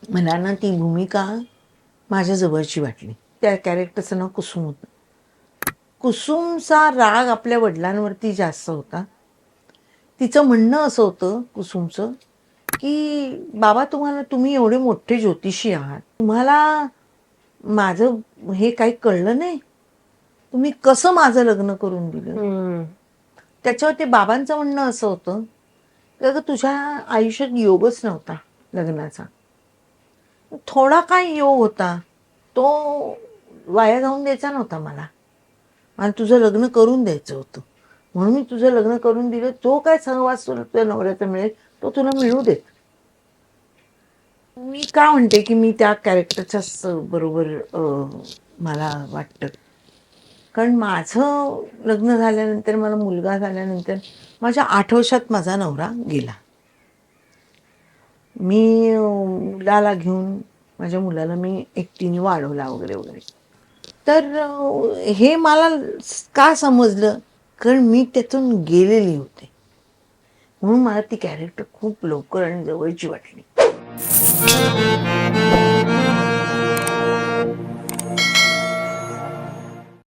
मला ना ती भूमिका माझ्या जवळची वाटली. त्या कॅरेक्टरचं नाव कुसुम होतं. कुसुमचा राग आपल्या वडिलांवरती जास्त होता. तिचं म्हणणं असं होतं कुसुमचं, की बाबा तुम्ही एवढे मोठे ज्योतिषी आहात, तुम्हाला माझं हे काही कळलं नाही, तुम्ही कसं माझं लग्न करून दिलं. त्याच्यावर ते बाबांचं म्हणणं असं होतं की अगं तुझ्या आयुष्यात योगच नव्हता लग्नाचा. थोडा काय योग होता तो वाया जाऊन द्यायचा नव्हता मला. आणि तुझं लग्न करून द्यायचं होतं, म्हणून मी तुझं लग्न करून दिलं. जो काय सहवास तुला तुझ्या नवऱ्याचा मिळेल तो तुला मिळू देत. मी का म्हणते की मी त्या कॅरेक्टरच्याच बरोबर मला वाटतं, कारण माझं लग्न झाल्यानंतर, मला मुलगा झाल्यानंतर माझ्या 8 वर्षात माझा नवरा गेला. मी मुलाला घेऊन, माझ्या मुलाला मी एकटीने वाढवला वगैरे वगैरे. तर हे मला का समजलं, कारण मी त्यातून गेलेली होते, म्हणून मला ती कॅरेक्टर खूप लवकर आणि जवळची वाटली.